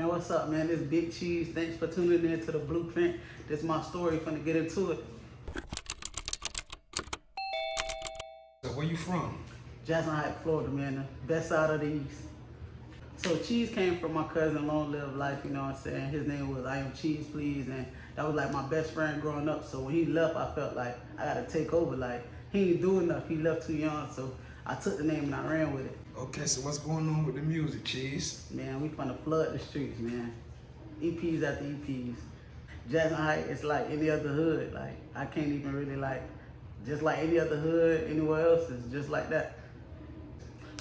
Man, what's up, man? This Big Cheese. Thanks for tuning in to the Blueprint. This is my story. Finna get into it. So where you from? Jackson Heights, Florida, man. The best side of the East. So Cheese came from my cousin, Long Live Life, you know what I'm saying? His name was I Am Cheese, Please, and that was like my best friend growing up. So when he left, I felt like I gotta take over. Like, he ain't do enough. He left too young, so I took the name and I ran with it. Okay, so what's going on with the music, Cheese? Man, we finna flood the streets, man. EPs after EPs. Jackson Heights, it's like any other hood. Like, I can't even really like, just like any other hood anywhere else, it's just like that.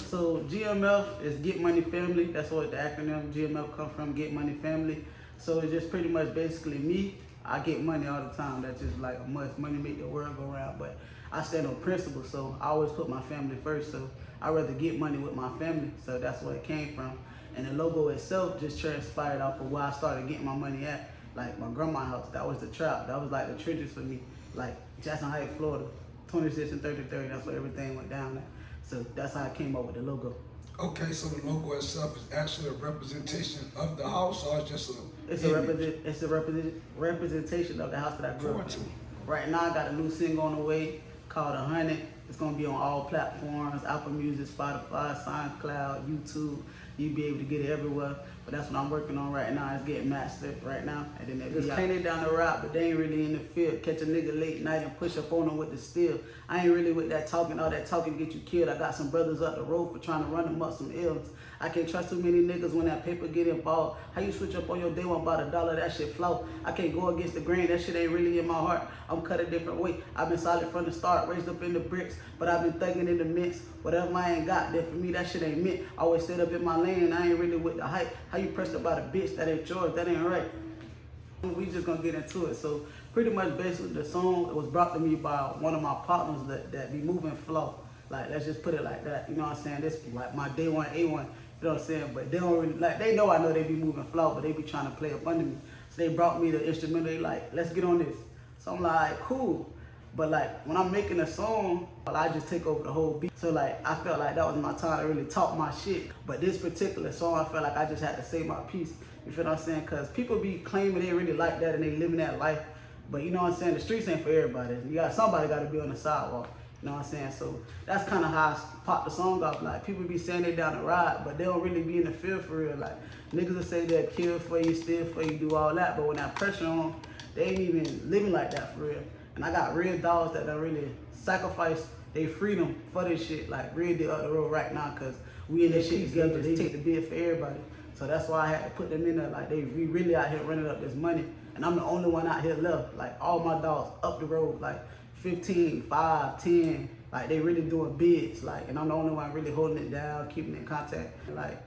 So GMF is Get Money Family. That's what the acronym GMF comes from, Get Money Family. So it's just pretty much basically me. I get money all the time. That's just like a must. Money make the world go round. But I stand on principle, so I always put my family first. So I'd rather get money with my family. So that's where it came from. And the logo itself just transpired off of where I started getting my money at. Like my grandma's house, that was the trap. That was like the trenches for me. Like Jackson Heights, Florida, 26 and 33, that's where everything went down at. So that's how I came up with the logo. Okay, so the logo itself is actually a representation of the house, or it's just It's a representation of the house that I grew up in. Right now, I got a new single on the way called 100. It's gonna be on all platforms: Apple Music, Spotify, SoundCloud, YouTube. You'll be able to get it everywhere. But that's what I'm working on right now. It's getting mastered right now. And then they just painted down the route, but they ain't really in the field. Catch a nigga late night and push up on them with the steel. I ain't really with that talking. All that talking get you killed. I got some brothers up the road for trying to run them up some ills. I can't trust too many niggas when that paper get involved. How you switch up on your day one about $1? That shit flow. I can't go against the grain. That shit ain't really in my heart. I'm cut a different way. I've been solid from the start, raised up in the bricks, but I've been thugging in the mix. Whatever I ain't got there for me, that shit ain't meant. I always stayed up in my lane. I ain't really with the hype. How you pressed about a bitch that ain't yours? That ain't right. We just gonna get into it. So pretty much basically the song was brought to me by one of my partners that be moving flow. Like, let's just put it like that. You know what I'm saying? This like my day one A1. You know what I'm saying? But they don't really, like, they know I know they be moving flow, but they be trying to play up under me. So they brought me the instrumental. They like, let's get on this. So I'm like, cool. But like, when I'm making a song, I just take over the whole beat. So like, I felt like that was my time to really talk my shit. But this particular song, I felt like I just had to say my piece. You feel what I'm saying? Cause people be claiming they really like that and they living that life. But you know what I'm saying? The streets ain't for everybody. Somebody gotta be on the sidewalk. You know what I'm saying? So that's kind of how I popped the song off. Like, people be saying they down the ride, but they don't really be in the field for real. Like, niggas will say they'll kill for you, steal for you, do all that. But when that pressure on, they ain't even living like that for real. And I got real dogs that don't really sacrifice their freedom for this shit. Like, real deal up the road right now, cause we in this shit together. They take the bid for everybody. So that's why I had to put them in there. Like, we really out here running up this money. And I'm the only one out here left. Like, all my dogs up the road, like 15, 5, 10. Like, they really doing bids. Like, and I'm the only one really holding it down, keeping in contact. Like,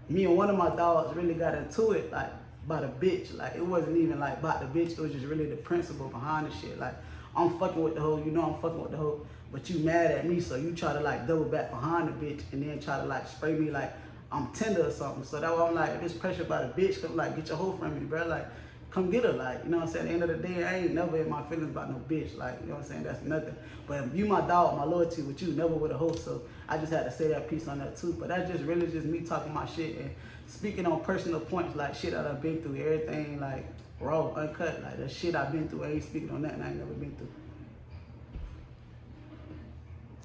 me and one of my dogs really got into it, like, by the bitch. Like, it wasn't even like about the bitch. It was just really the principle behind the shit. Like, I'm fucking with the hoe, you know I'm fucking with the hoe, but you mad at me, so you try to like double back behind the bitch and then try to like spray me like I'm tender or something. So that's why I'm like, this pressure by the bitch, come like, get your hoe from me, bro. Like, come get her, like, you know what I'm saying? At the end of the day, I ain't never in my feelings about no bitch, like, you know what I'm saying? That's nothing. But if you my dog, my loyalty with you, never with a hoe, so I just had to say that piece on that too. But that's just really just me talking my shit and speaking on personal points, like shit that I've been through, everything like raw, uncut, like the shit I've been through, I ain't speaking on that and I ain't never been through.